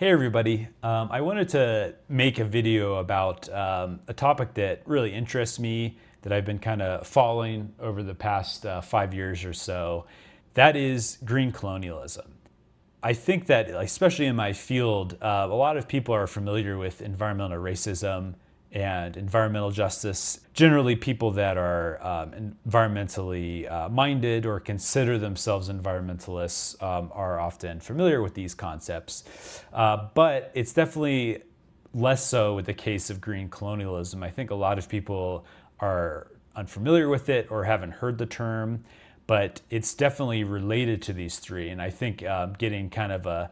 Hey everybody, I wanted to make a video about a topic that really interests me, that I've been kind of following over the past 5 years or so. That is green colonialism. I think that, especially in my field, a lot of people are familiar with environmental racism and environmental justice. Generally, people that are environmentally minded or consider themselves environmentalists are often familiar with these concepts. But it's definitely less so with the case of green colonialism. I think a lot of people are unfamiliar with it or haven't heard the term, but it's definitely related to these three. And I think getting kind of a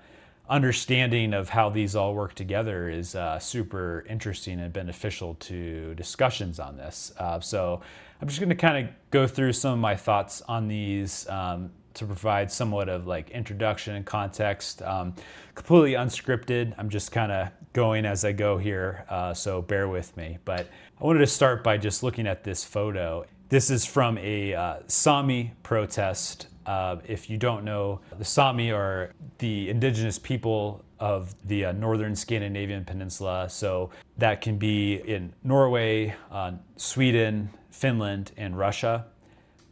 understanding of how these all work together is super interesting and beneficial to discussions on this. So I'm just going to kind of go through some of my thoughts on these to provide somewhat of like introduction and context. Completely unscripted. I'm just kind of going as I go here, so bear with me. But I wanted to start by just looking at this photo. This is from a Sami protest. If you don't know, the Sami are the indigenous people of the northern Scandinavian peninsula. So that can be in Norway, Sweden, Finland, and Russia.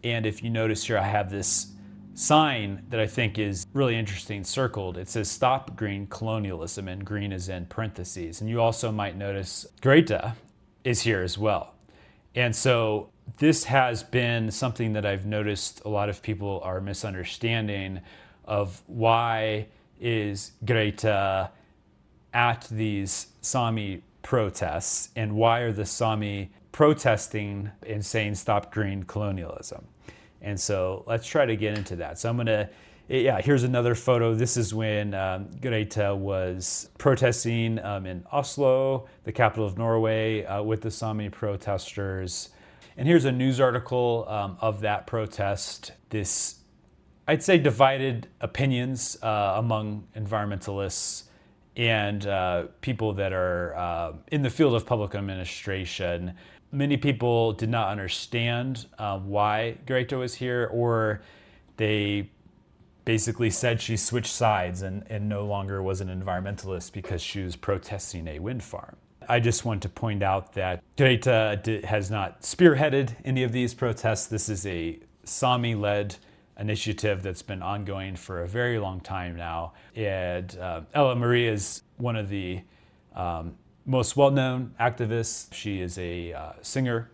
And if you notice here, I have this sign that I think is really interesting circled. It says "Stop Green Colonialism," and green is in parentheses. And you also might notice Greta is here as well. And so this has been something that I've noticed a lot of people are misunderstanding of why is Greta at these Sami protests, and why are the Sami protesting and saying "Stop Green Colonialism." And so let's try to get into that. So here's another photo. This is when Greta was protesting in Oslo, the capital of Norway, with the Sami protesters. And here's a news article of that protest. This, I'd say, divided opinions among environmentalists and people that are in the field of public administration. Many people did not understand why Greta was here, or they basically said she switched sides and no longer was an environmentalist because she was protesting a wind farm. I just want to point out that Greta has not spearheaded any of these protests. This is a Sami-led initiative that's been ongoing for a very long time now. And Ella Maria is one of the most well-known activists. She is a singer.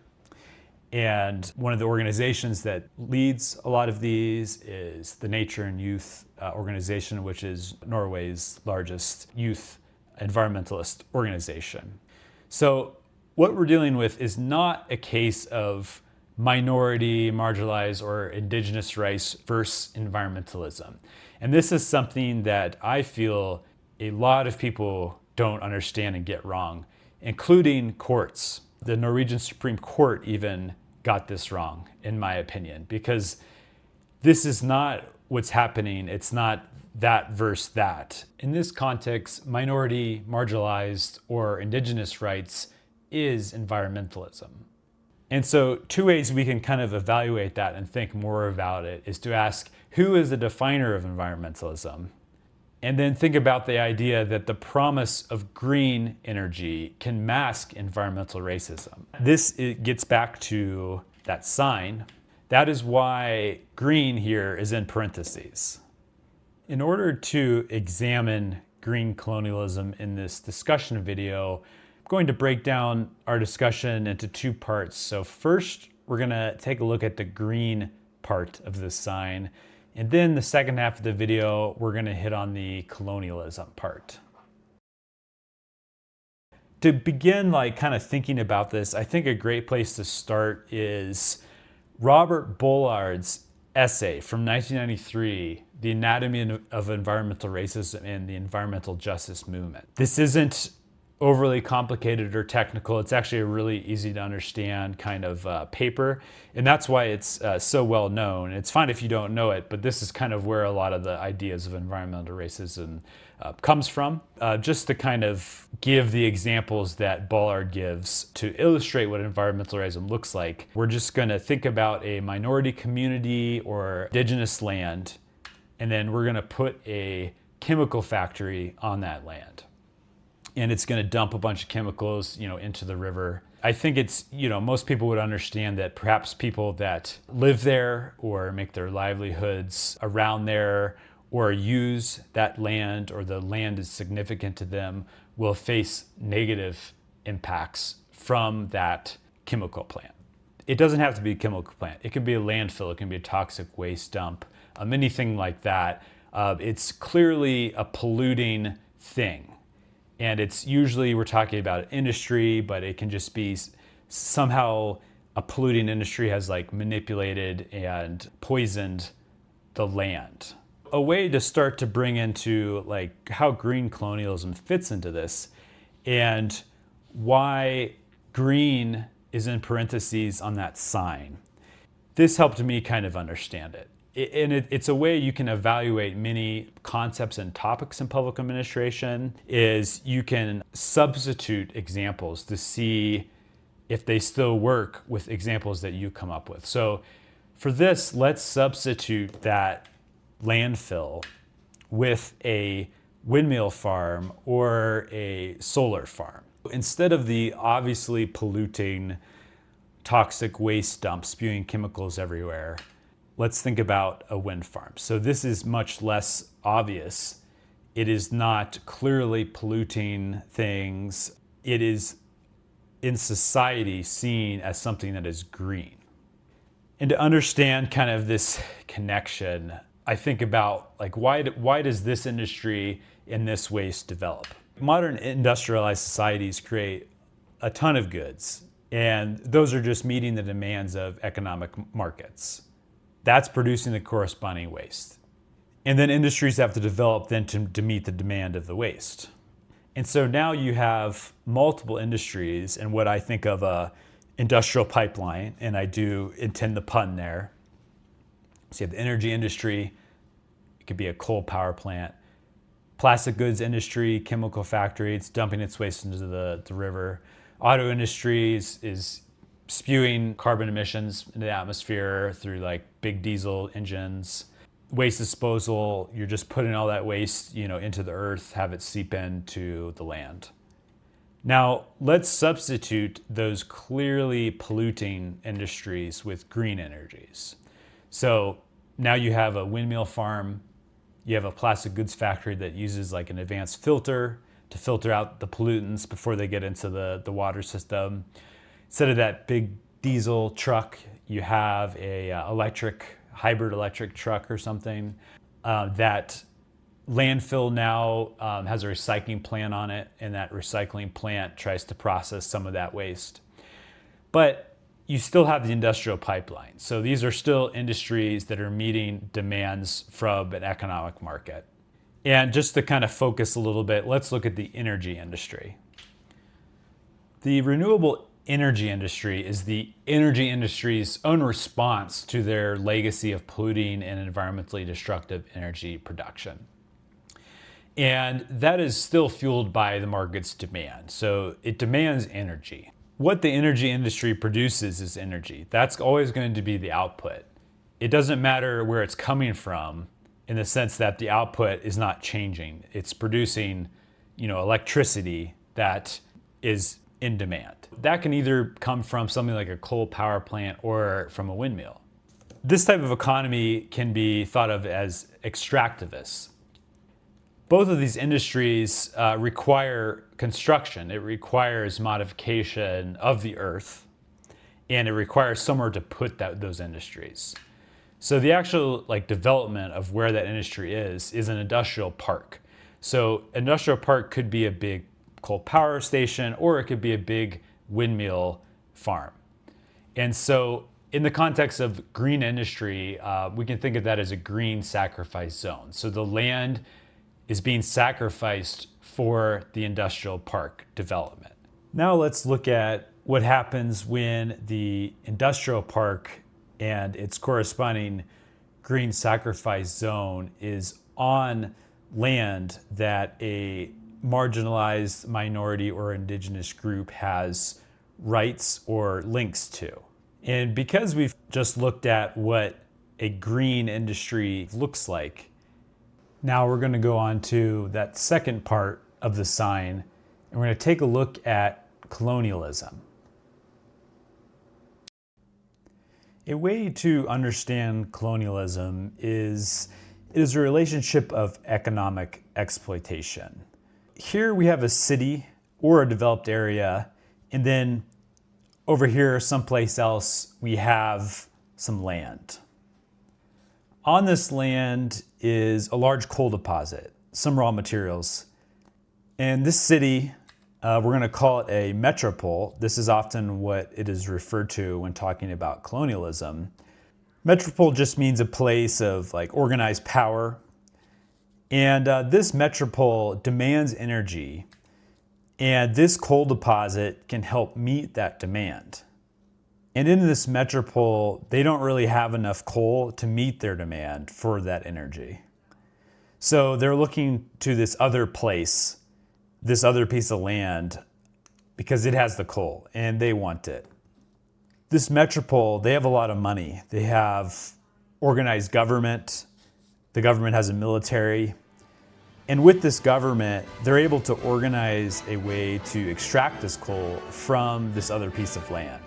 And one of the organizations that leads a lot of these is the Nature and Youth organization, which is Norway's largest youth environmentalist organization. So what we're dealing with is not a case of minority, marginalized, or indigenous rights versus environmentalism. And this is something that I feel a lot of people don't understand and get wrong, including courts. The Norwegian Supreme Court even got this wrong, in my opinion, because this is not what's happening. It's not that versus that. In this context, minority, marginalized, or indigenous rights is environmentalism. And so two ways we can kind of evaluate that and think more about it is to ask, who is the definer of environmentalism? And then think about the idea that the promise of green energy can mask environmental racism. It gets back to that sign. That is why green here is in parentheses. In order to examine green colonialism in this discussion video, I'm going to break down our discussion into two parts. So first, we're going to take a look at the green part of this sign. And then the second half of the video, we're going to hit on the colonialism part. To begin kind of thinking about this, I think a great place to start is Robert Bullard's essay from 1993, The Anatomy of Environmental Racism and the Environmental Justice Movement. This isn't overly complicated or technical. It's actually a really easy to understand kind of paper. And that's why it's so well known. It's fine if you don't know it, but this is kind of where a lot of the ideas of environmental racism comes from. Just to kind of give the examples that Bullard gives to illustrate what environmental racism looks like, we're just going to think about a minority community or indigenous land, and then we're going to put a chemical factory on that land. And it's going to dump a bunch of chemicals, into the river. I think it's, most people would understand that perhaps people that live there or make their livelihoods around there or use that land, or the land is significant to them, will face negative impacts from that chemical plant. It doesn't have to be a chemical plant. It can be a landfill. It can be a toxic waste dump, anything like that. It's clearly a polluting thing. And it's usually, we're talking about industry, but it can just be somehow a polluting industry has manipulated and poisoned the land. A way to start to bring into how green colonialism fits into this, and why green is in parentheses on that sign. This helped me kind of understand it. It's a way you can evaluate many concepts and topics in public administration, is you can substitute examples to see if they still work with examples that you come up with. So for this, let's substitute that landfill with a windmill farm or a solar farm. Instead of the obviously polluting toxic waste dump spewing chemicals everywhere, let's think about a wind farm. So this is much less obvious. It is not clearly polluting things. It is in society seen as something that is green. And to understand kind of this connection, I think about why does this industry and this waste develop? Modern industrialized societies create a ton of goods, and those are just meeting the demands of economic markets. That's producing the corresponding waste. And then industries have to develop then to meet the demand of the waste. And so now you have multiple industries, and what I think of a industrial pipeline, and I do intend the pun there. So you have the energy industry, it could be a coal power plant, plastic goods industry, chemical factory, it's dumping its waste into the river. Auto industry is spewing carbon emissions into the atmosphere through big diesel engines. Waste disposal, you're just putting all that waste, into the earth, have it seep into the land. Now, let's substitute those clearly polluting industries with green energies. So now you have a windmill farm, you have a plastic goods factory that uses an advanced filter to filter out the pollutants before they get into the water system. Instead of that big diesel truck, you have a hybrid electric truck or something. That landfill now has a recycling plant on it, and that recycling plant tries to process some of that waste. But you still have the industrial pipeline. So these are still industries that are meeting demands from an economic market. And just to kind of focus a little bit, let's look at the energy industry. The renewable energy industry is the energy industry's own response to their legacy of polluting and environmentally destructive energy production. And that is still fueled by the market's demand. So it demands energy. What the energy industry produces is energy. That's always going to be the output. It doesn't matter where it's coming from, in the sense that the output is not changing. It's producing, electricity that is in demand. That can either come from something like a coal power plant or from a windmill. This type of economy can be thought of as extractivist. Both of these industries require construction. It requires modification of the earth, and it requires somewhere to put those industries. So the actual development of where that industry is an industrial park. So industrial park could be a big coal power station, or it could be a big windmill farm. And so in the context of green industry, we can think of that as a green sacrifice zone. So the land is being sacrificed for the industrial park development. Now let's look at what happens when the industrial park and its corresponding green sacrifice zone is on land that a marginalized minority or indigenous group has rights or links to. And because we've just looked at what a green industry looks like, Now we're going to go on to that second part of the sign, and we're going to take a look at colonialism. A way to understand colonialism is it is a relationship of economic exploitation. Here we have a city or a developed area, and then over here, someplace else, we have some land. On this land is a large coal deposit, some raw materials. And this city, we're going to call it a metropole. This is often what it is referred to when talking about colonialism. Metropole just means a place of like organized power. And this metropole demands energy. And this coal deposit can help meet that demand. And in this metropole, they don't really have enough coal to meet their demand for that energy. So they're looking to this other place, this other piece of land, because it has the coal and they want it. This metropole, they have a lot of money. They have organized government. The government has a military. And with this government, they're able to organize a way to extract this coal from this other piece of land.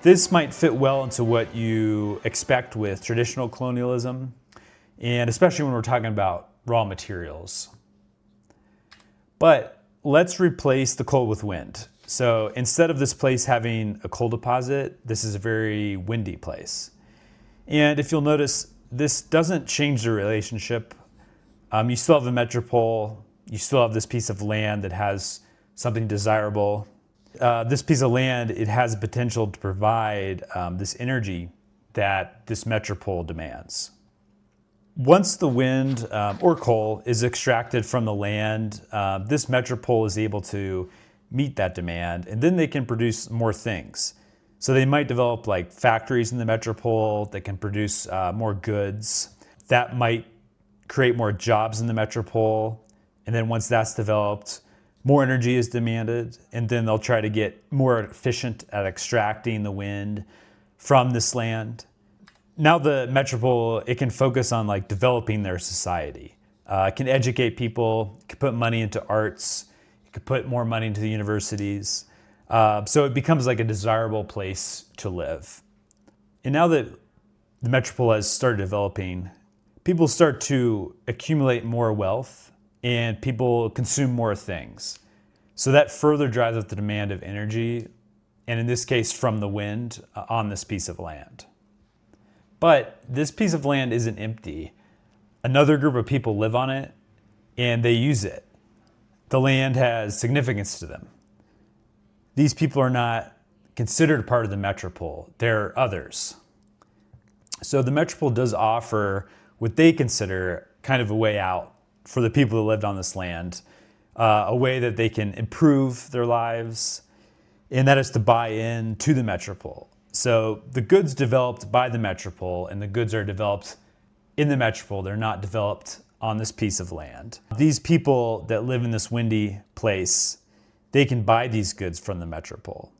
This might fit well into what you expect with traditional colonialism, and especially when we're talking about raw materials. But let's replace the coal with wind. So instead of this place having a coal deposit, this is a very windy place. And if you'll notice, this doesn't change the relationship. You still have a metropole, you still have this piece of land that has something desirable. This piece of land, it has potential to provide this energy that this metropole demands. Once the wind or coal is extracted from the land, this metropole is able to meet that demand, and then they can produce more things. So they might develop like factories in the metropole that can produce more goods. That might create more jobs in the metropole. And then once that's developed, more energy is demanded. And then they'll try to get more efficient at extracting the wind from this land. Now the metropole, it can focus on like developing their society. It can educate people, it can put money into arts, it could put more money into the universities. So it becomes like a desirable place to live. And now that the metropole has started developing, people start to accumulate more wealth and people consume more things. So that further drives up the demand of energy, and in this case from the wind on this piece of land. But this piece of land isn't empty. Another group of people live on it and they use it. The land has significance to them. These people are not considered part of the metropole, they're others. So the metropole does offer what they consider kind of a way out for the people that lived on this land, a way that they can improve their lives, and that is to buy in to the metropole. So the goods developed by the metropole and the goods are developed in the metropole, they're not developed on this piece of land. These people that live in this windy place, they can buy these goods from the metropole.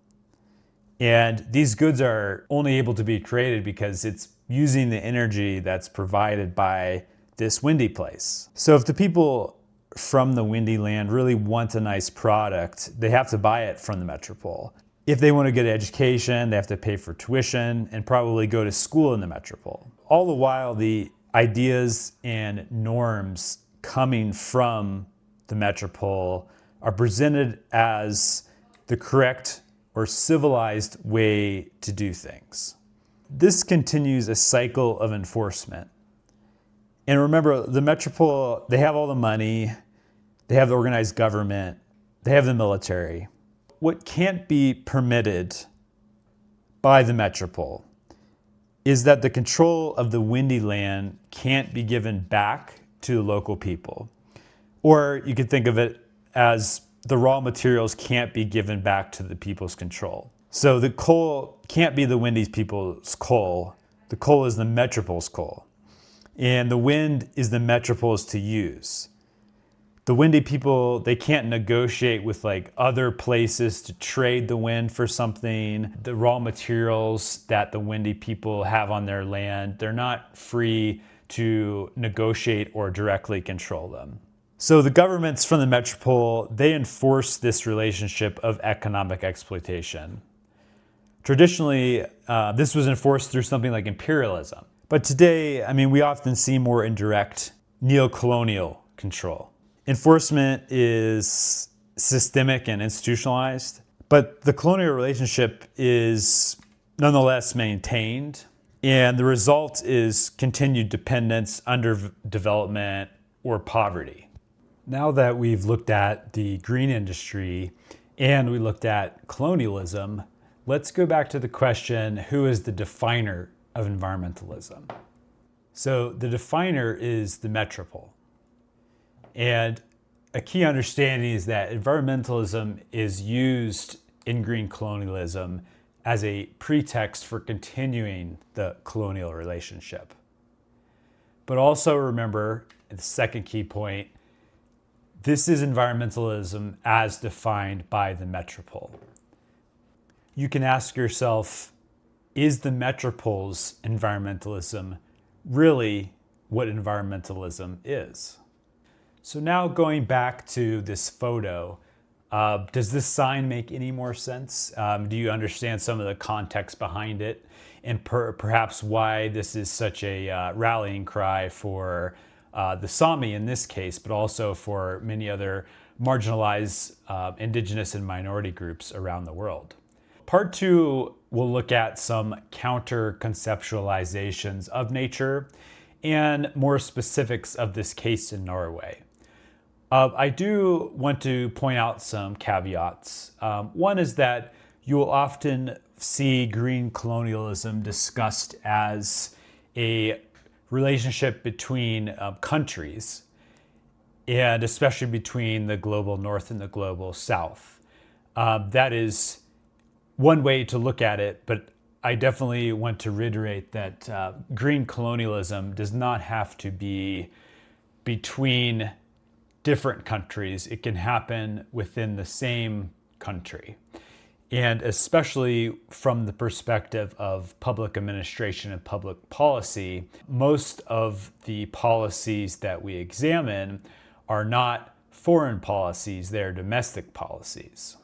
And these goods are only able to be created because it's using the energy that's provided by this windy place. So if the people from the windy land really want a nice product, they have to buy it from the metropole. If they want to get an education, they have to pay for tuition and probably go to school in the metropole. All the while, the ideas and norms coming from the metropole are presented as the correct or civilized way to do things. This continues a cycle of enforcement. And remember, the metropole, they have all the money, they have the organized government, they have the military. What can't be permitted by the metropole is that the control of the windy land can't be given back to the local people. Or you could think of it as the raw materials can't be given back to the people's control. So the coal can't be the windy people's coal. The coal is the metropole's coal. And the wind is the metropole's to use. The windy people, they can't negotiate with like other places to trade the wind for something. The raw materials that the windy people have on their land, they're not free to negotiate or directly control them. So the governments from the metropole, they enforce this relationship of economic exploitation. Traditionally, this was enforced through something like imperialism. But today, we often see more indirect neo-colonial control. Enforcement is systemic and institutionalized, but the colonial relationship is nonetheless maintained, and the result is continued dependence, underdevelopment, or poverty. Now that we've looked at the green industry and we looked at colonialism, let's go back to the question, who is the definer of environmentalism? So the definer is the metropole. And a key understanding is that environmentalism is used in green colonialism as a pretext for continuing the colonial relationship. But also remember, the second key point, this is environmentalism as defined by the metropole. You can ask yourself, is the metropole's environmentalism really what environmentalism is? So now going back to this photo, does this sign make any more sense? Do you understand some of the context behind it, and perhaps why this is such a rallying cry for the Sami in this case, but also for many other marginalized indigenous and minority groups around the world? Part 2 will look at some counter-conceptualizations of nature and more specifics of this case in Norway. I do want to point out some caveats. One is that you will often see green colonialism discussed as a relationship between countries, and especially between the global north and the global south. That is one way to look at it, but I definitely want to reiterate that green colonialism does not have to be between different countries. It can happen within the same country. And especially from the perspective of public administration and public policy, most of the policies that we examine are not foreign policies, they're domestic policies.